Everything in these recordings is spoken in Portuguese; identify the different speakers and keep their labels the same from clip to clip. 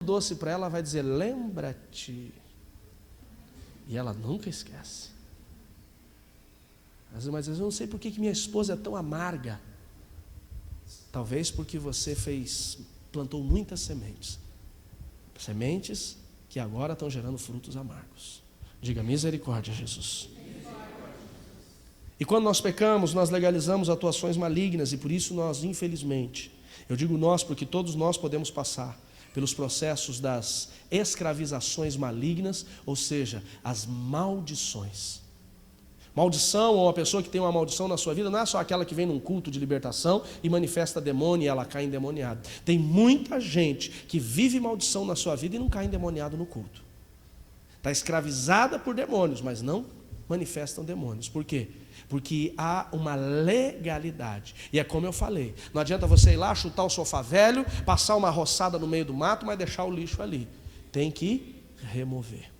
Speaker 1: doce para ela, vai dizer: lembra-te. E ela nunca esquece. Mas eu não sei por que minha esposa é tão amarga. Talvez porque você plantou muitas sementes. Sementes que agora estão gerando frutos amargos. Diga: misericórdia, Jesus. E quando nós pecamos, nós legalizamos atuações malignas, e por isso nós, infelizmente, eu digo nós porque todos nós podemos passar pelos processos das escravizações malignas, ou seja, as maldições. Maldição, ou a pessoa que tem uma maldição na sua vida, não é só aquela que vem num culto de libertação e manifesta demônio e ela cai endemoniada. Tem muita gente que vive maldição na sua vida e não cai endemoniado no culto. Está escravizada por demônios, mas não manifestam demônios. Por quê? Porque há uma legalidade. E é como eu falei, não adianta você ir lá, chutar o sofá velho, passar uma roçada no meio do mato, mas deixar o lixo ali. Tem que remover.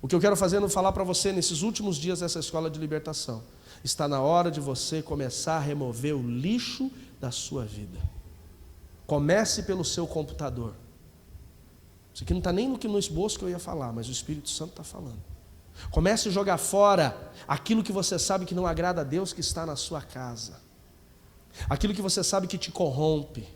Speaker 1: O que eu quero falar para você nesses últimos dias dessa escola de libertação, está na hora de você começar a remover o lixo da sua vida. Comece pelo seu computador. Isso aqui não está nem no esboço que eu ia falar, mas o Espírito Santo está falando. Comece a jogar fora aquilo que você sabe que não agrada a Deus, que está na sua casa. Aquilo que você sabe que te corrompe.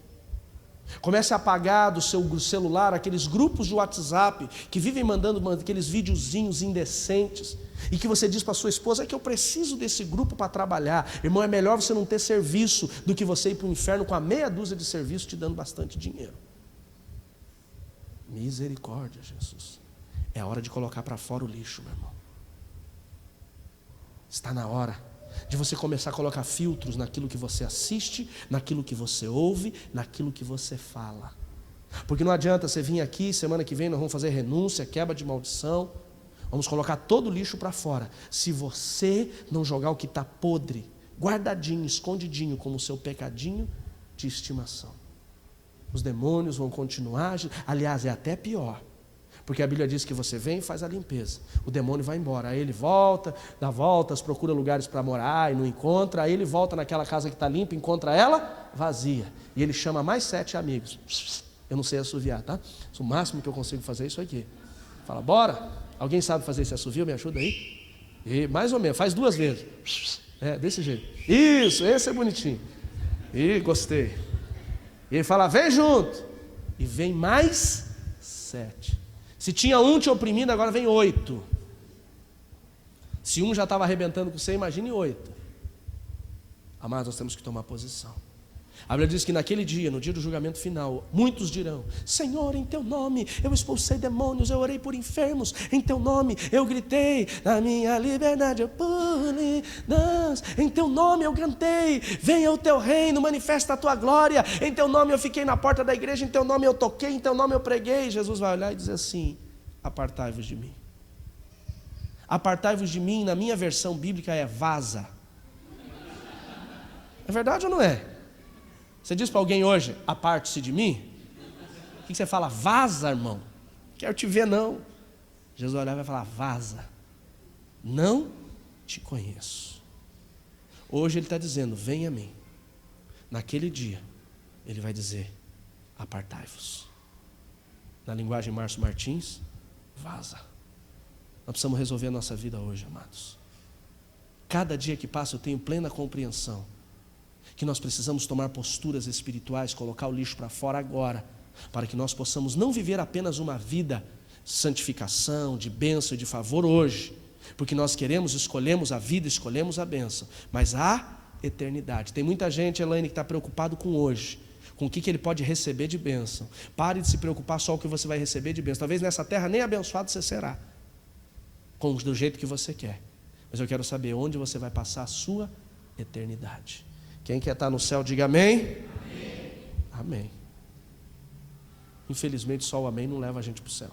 Speaker 1: Comece a apagar do seu celular aqueles grupos de WhatsApp que vivem mandando aqueles videozinhos indecentes, e que você diz para sua esposa: é que eu preciso desse grupo para trabalhar. Irmão, é melhor você não ter serviço do que você ir para o inferno com a meia dúzia de serviço te dando bastante dinheiro. Misericórdia, Jesus. É a hora de colocar para fora o lixo, meu irmão. Está na hora de você começar a colocar filtros naquilo que você assiste, naquilo que você ouve, naquilo que você fala. Porque não adianta você vir aqui, semana que vem nós vamos fazer renúncia, quebra de maldição, vamos colocar todo o lixo para fora. Se você não jogar o que está podre, guardadinho, escondidinho, como o seu pecadinho de estimação, os demônios vão continuar. Aliás, é até pior. Porque a Bíblia diz que você vem e faz a limpeza, o demônio vai embora, aí ele volta, dá voltas, procura lugares para morar e não encontra, aí ele volta naquela casa que está limpa, encontra ela vazia, e ele chama mais 7 amigos. Eu não sei assoviar, tá? O máximo que eu consigo fazer é isso aqui. Fala: bora, alguém sabe fazer esse assovio, me ajuda aí? E mais ou menos, faz 2 vezes. É, desse jeito. Isso, esse é bonitinho. E gostei. E ele fala: vem junto. E vem mais 7. Se tinha um te oprimindo, agora vem 8. Se um já estava arrebentando com você, imagine 8. Amados, nós temos que tomar posição. A Bíblia diz que naquele dia, no dia do julgamento final, muitos dirão: Senhor, em teu nome eu expulsei demônios, eu orei por enfermos, em teu nome eu gritei, na minha liberdade eu pulei, em teu nome eu cantei, venha o teu reino, manifesta a tua glória, em teu nome eu fiquei na porta da igreja, em teu nome eu toquei, em teu nome eu preguei. Jesus vai olhar e dizer assim: apartai-vos de mim. Apartai-vos de mim, na minha versão bíblica, é vaza. É verdade ou não é? Você diz para alguém hoje: aparte-se de mim. O que você fala? Vaza, irmão. Quero te ver, não. Jesus vai olhar e vai falar: vaza. Não te conheço. Hoje ele está dizendo: vem a mim. Naquele dia ele vai dizer: apartai-vos. Na linguagem Márcio Martins, vaza. Nós precisamos resolver a nossa vida hoje, amados. Cada dia que passa eu tenho plena compreensão que nós precisamos tomar posturas espirituais, colocar o lixo para fora agora, para que nós possamos não viver apenas uma vida de santificação, de bênção e de favor hoje, porque nós escolhemos a vida, escolhemos a bênção, mas a eternidade. Tem muita gente, Elaine, que está preocupado com hoje, com o que ele pode receber de bênção. Pare de se preocupar só com o que você vai receber de bênção. Talvez nessa terra nem abençoado você será, do jeito que você quer, mas eu quero saber onde você vai passar a sua eternidade. Quem quer estar no céu, diga amém. Amém. Amém. Infelizmente só o amém não leva a gente para o céu.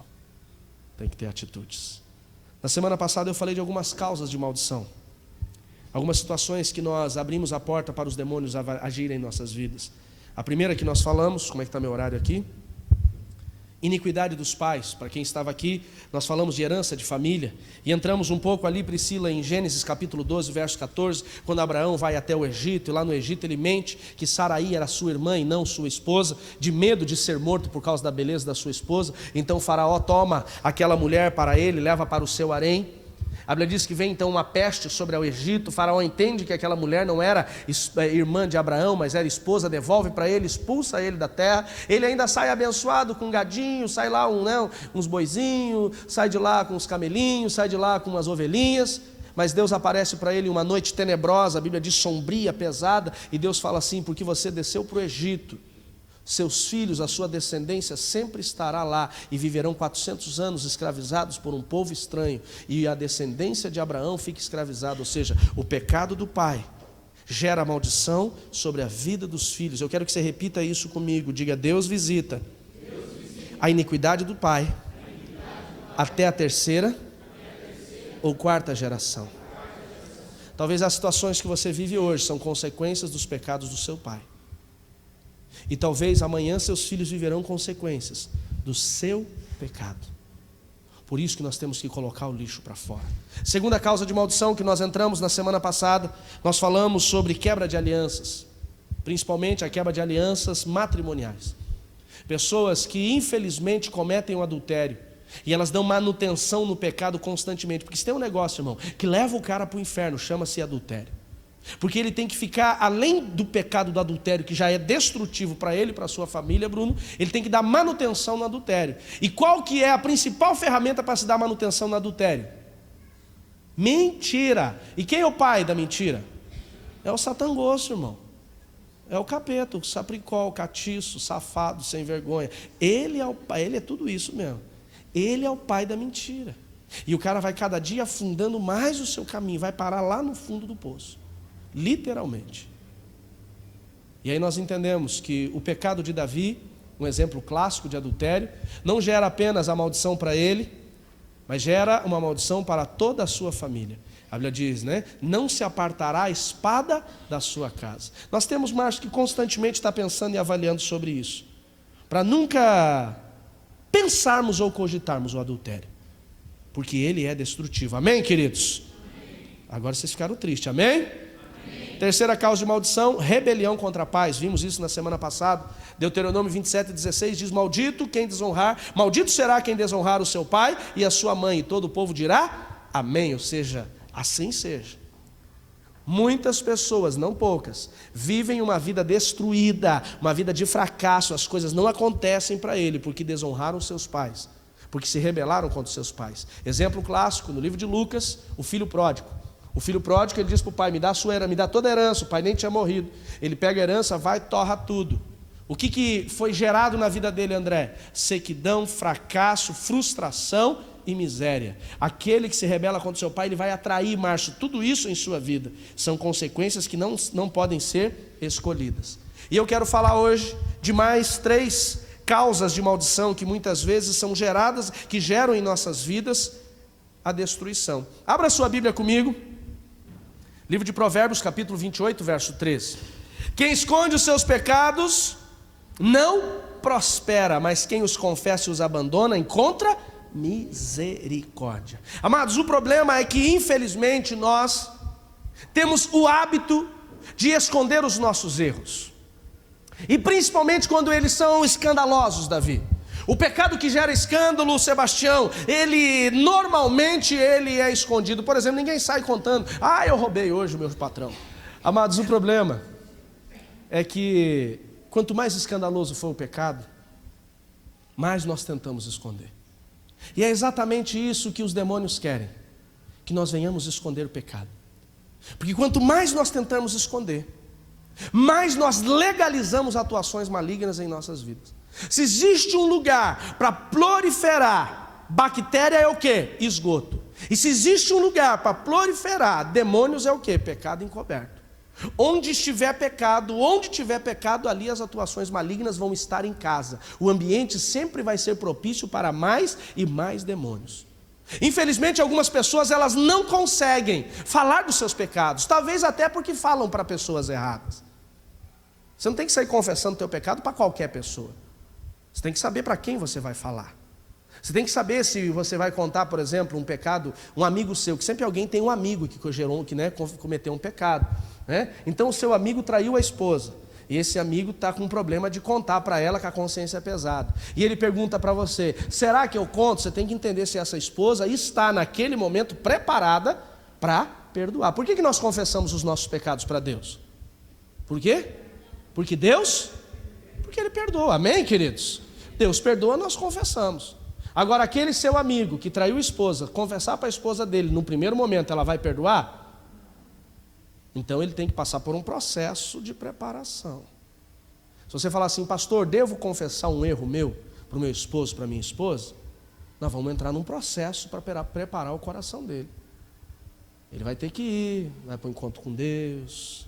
Speaker 1: Tem que ter atitudes. Na semana passada eu falei de algumas causas de maldição, algumas situações que nós abrimos a porta para os demônios agirem em nossas vidas. A primeira que nós falamos, como é que está meu horário aqui? Iniquidade dos pais. Para quem estava aqui, nós falamos de herança de família, e entramos um pouco ali, Priscila, em Gênesis capítulo 12, verso 14, quando Abraão vai até o Egito, e lá no Egito ele mente que Saraí era sua irmã e não sua esposa, de medo de ser morto por causa da beleza da sua esposa. Então Faraó toma aquela mulher para ele, leva para o seu harém. A Bíblia diz que vem então uma peste sobre o Egito. O Faraó entende que aquela mulher não era irmã de Abraão, mas era esposa, devolve para ele, expulsa ele da terra. Ele ainda sai abençoado com um gadinho, sai lá uns boizinhos, sai de lá com uns camelinhos, sai de lá com umas ovelhinhas. Mas Deus aparece para ele uma noite tenebrosa, a Bíblia diz sombria, pesada, e Deus fala assim: porque você desceu para o Egito, seus filhos, a sua descendência sempre estará lá, e viverão 400 anos escravizados por um povo estranho, e a descendência de Abraão fica escravizada. Ou seja, o pecado do pai gera maldição sobre a vida dos filhos. Eu quero que você repita isso comigo, diga: Deus visita a iniquidade do pai até a terceira ou quarta geração. Talvez as situações que você vive hoje são consequências dos pecados do seu pai. E talvez amanhã seus filhos viverão consequências do seu pecado. Por isso que nós temos que colocar o lixo para fora. Segunda causa de maldição que nós entramos na semana passada, nós falamos sobre quebra de alianças, principalmente a quebra de alianças matrimoniais. Pessoas que infelizmente cometem o adultério e elas dão manutenção no pecado constantemente, porque se tem um negócio, irmão, que leva o cara para o inferno, chama-se adultério. Porque ele tem que ficar, além do pecado do adultério, que já é destrutivo para ele e para a sua família, Bruno, ele tem que dar manutenção no adultério. E qual que é a principal ferramenta para se dar manutenção no adultério? Mentira. E quem é o pai da mentira? É o satangoso, irmão. É o capeta, o sapricol, o catiço, o safado, sem vergonha. Ele é o pai, ele é tudo isso mesmo. Ele é o pai da mentira. E o cara vai cada dia afundando mais o seu caminho, vai parar lá no fundo do poço. Literalmente. E aí nós entendemos que o pecado de Davi, um exemplo clássico de adultério, não gera apenas a maldição para ele, mas gera uma maldição para toda a sua família. A Bíblia diz, né? Não se apartará a espada da sua casa. Nós temos mais que constantemente estar pensando e avaliando sobre isso, para nunca pensarmos ou cogitarmos o adultério, porque ele é destrutivo. Amém, queridos? Amém. Agora vocês ficaram tristes, amém? Terceira causa de maldição, rebelião contra pais. Vimos isso na semana passada. Deuteronômio 27:16 diz: maldito quem desonrar, maldito será quem desonrar o seu pai e a sua mãe. E todo o povo dirá amém. Ou seja, assim seja. Muitas pessoas, não poucas, vivem uma vida destruída, uma vida de fracasso. As coisas não acontecem para ele porque desonraram seus pais, porque se rebelaram contra seus pais. Exemplo clássico no livro de Lucas, o filho pródigo. O filho pródigo, ele diz para o pai: me dá a sua herança, me dá toda a herança. O pai nem tinha morrido. Ele pega a herança, vai e torra tudo. O que foi gerado na vida dele, André? Sequidão, fracasso, frustração e miséria. Aquele que se rebela contra o seu pai, ele vai atrair, Márcio, tudo isso em sua vida. São consequências que não podem ser escolhidas. E eu quero falar hoje de mais 3 causas de maldição que muitas vezes são geradas, que geram em nossas vidas a destruição. Abra sua Bíblia comigo. Livro de Provérbios, capítulo 28, verso 13. Quem esconde os seus pecados não prospera, mas quem os confessa e os abandona encontra misericórdia. Amados, o problema é que infelizmente nós temos o hábito de esconder os nossos erros. E principalmente quando eles são escandalosos, Davi. O pecado que gera escândalo, Sebastião, ele normalmente é escondido. Por exemplo, ninguém sai contando: ah, eu roubei hoje o meu patrão. Amados, o problema é que quanto mais escandaloso for o pecado, mais nós tentamos esconder. E é exatamente isso que os demônios querem, que nós venhamos esconder o pecado. Porque quanto mais nós tentamos esconder, mais nós legalizamos atuações malignas em nossas vidas. Se existe um lugar para proliferar bactéria, é o quê? Esgoto. E se existe um lugar para proliferar demônios, é o quê? Pecado encoberto. Onde tiver pecado, ali as atuações malignas vão estar em casa. O ambiente sempre vai ser propício para mais e mais demônios. Infelizmente, algumas pessoas, elas não conseguem falar dos seus pecados, talvez até porque falam para pessoas erradas. Você não tem que sair confessando o teu pecado para qualquer pessoa. Você tem que saber para quem você vai falar. Você tem que saber se você vai contar, por exemplo, um pecado, um amigo seu, que sempre alguém tem um amigo que cometeu um pecado, né? Então o seu amigo traiu a esposa, e esse amigo está com um problema de contar para ela que a consciência é pesada. E ele pergunta para você, será que eu conto? Você tem que entender se essa esposa está naquele momento preparada para perdoar. Por que nós confessamos os nossos pecados para Deus? Por quê? Porque Ele perdoa, amém, queridos? Deus perdoa, nós confessamos. Agora, aquele seu amigo que traiu a esposa, confessar para a esposa dele, no primeiro momento ela vai perdoar? Então ele tem que passar por um processo de preparação. Se você falar assim, pastor, devo confessar um erro meu para o meu esposo, para a minha esposa? Nós vamos entrar num processo para preparar o coração dele. Ele vai ter que ir, vai para o encontro com Deus,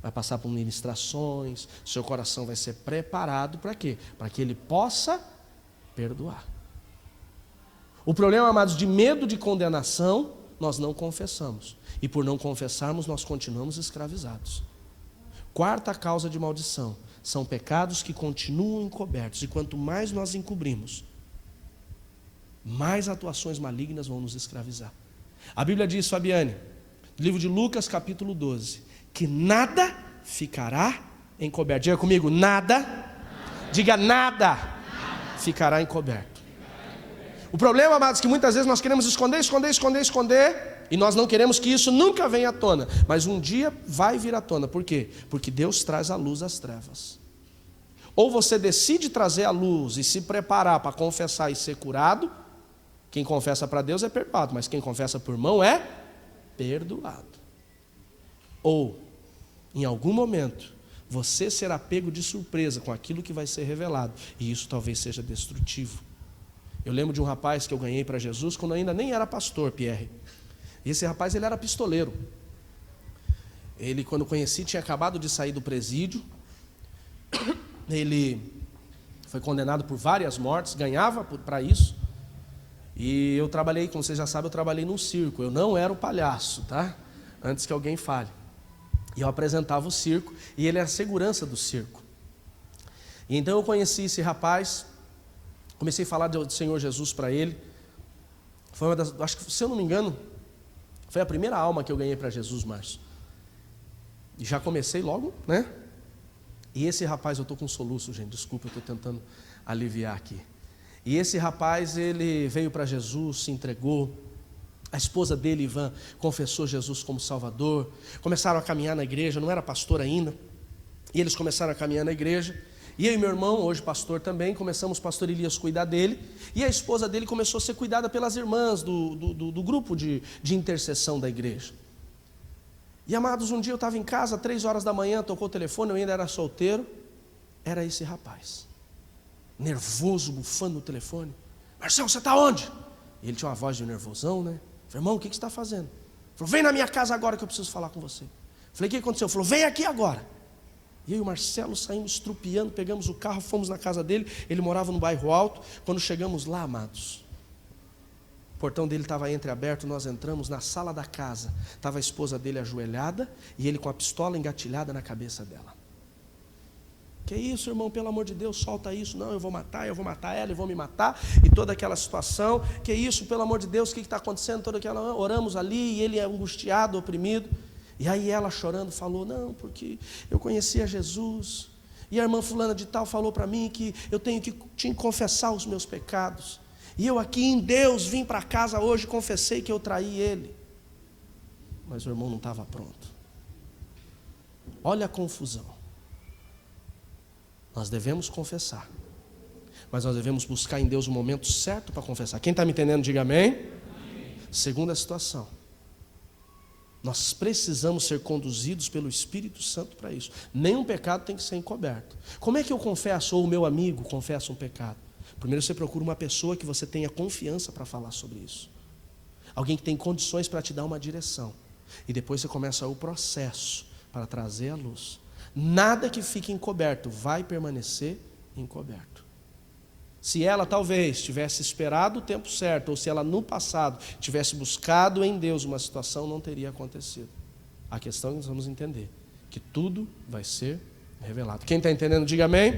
Speaker 1: vai passar por ministrações, seu coração vai ser preparado para quê? Para que ele possa perdoar. O problema, amados, de medo de condenação, nós não confessamos. E por não confessarmos, nós continuamos escravizados. Quarta causa de maldição, são pecados que continuam encobertos. E quanto mais nós encobrimos, mais atuações malignas vão nos escravizar. A Bíblia diz, Fabiane, no livro de Lucas, capítulo 12, que nada ficará encoberto. Diga comigo, nada. Diga nada ficará encoberto. O problema, amados, é que muitas vezes nós queremos esconder, e nós não queremos que isso nunca venha à tona. Mas um dia vai vir à tona. Por quê? Porque Deus traz a luz às trevas. Ou você decide trazer a luz e se preparar para confessar e ser curado. Quem confessa para Deus é perdoado, mas quem confessa por mão é perdoado. Ou, em algum momento, você será pego de surpresa com aquilo que vai ser revelado, e isso talvez seja destrutivo. Eu lembro de um rapaz que eu ganhei para Jesus quando eu ainda nem era pastor, Pierre. E esse rapaz, ele era pistoleiro. Ele, quando conheci, tinha acabado de sair do presídio. Ele foi condenado por várias mortes, ganhava para isso. E eu trabalhei, como vocês já sabem, eu trabalhei num circo. Eu não era o palhaço, tá? Antes que alguém fale. E eu apresentava o circo, e ele era a segurança do circo. E então eu conheci esse rapaz, comecei a falar do Senhor Jesus para ele. Foi uma das, acho que, se eu não me engano, foi a primeira alma que eu ganhei para Jesus, Márcio. E já comecei logo, né? E esse rapaz, eu estou com um soluço, gente, desculpa, eu estou tentando aliviar aqui. E esse rapaz, ele veio para Jesus, se entregou. A esposa dele, Ivan, confessou Jesus como Salvador. Começaram a caminhar na igreja, não era pastor ainda. E eles começaram a caminhar na igreja. E eu e meu irmão, hoje pastor também, começamos o pastor Elias cuidar dele. E a esposa dele começou a ser cuidada pelas irmãs do grupo de intercessão da igreja. E amados, um dia eu estava em casa, 3 horas da manhã, tocou o telefone, eu ainda era solteiro. Era esse rapaz, nervoso, bufando no telefone. Marcelo, você está onde? E ele tinha uma voz de nervosão, né? Falei, irmão, o que você está fazendo? Ele falou, vem na minha casa agora que eu preciso falar com você. Falei, o que aconteceu? Ele falou, vem aqui agora. E eu e o Marcelo saímos estrupiando, pegamos o carro, fomos na casa dele. Ele morava no bairro Alto. Quando chegamos lá, amados, o portão dele estava entreaberto, nós entramos na sala da casa. Estava a esposa dele ajoelhada e ele com a pistola engatilhada na cabeça dela. Que isso, irmão, pelo amor de Deus, solta isso. Não, eu vou matar ela, eu vou me matar. E toda aquela situação. Que isso, pelo amor de Deus, o que está acontecendo? Toda aquela, oramos ali e ele é angustiado, oprimido. E aí ela chorando falou, não, porque eu conhecia Jesus. E a irmã fulana de tal falou para mim que eu tenho que te confessar os meus pecados. E eu aqui em Deus vim para casa hoje e confessei que eu traí ele. Mas o irmão não estava pronto. Olha a confusão. Nós devemos confessar, mas nós devemos buscar em Deus o momento certo para confessar. Quem está me entendendo, diga amém. Amém. Segunda situação, nós precisamos ser conduzidos pelo Espírito Santo para isso. Nenhum pecado tem que ser encoberto. Como é que eu confesso, ou o meu amigo confessa um pecado? Primeiro você procura uma pessoa que você tenha confiança para falar sobre isso. Alguém que tem condições para te dar uma direção. E depois você começa o processo para trazer a luz. Nada que fique encoberto vai permanecer encoberto. Se ela talvez tivesse esperado o tempo certo, ou se ela no passado tivesse buscado em Deus uma situação, não teria acontecido. A questão é que nós vamos entender que tudo vai ser revelado. Quem está entendendo, diga amém.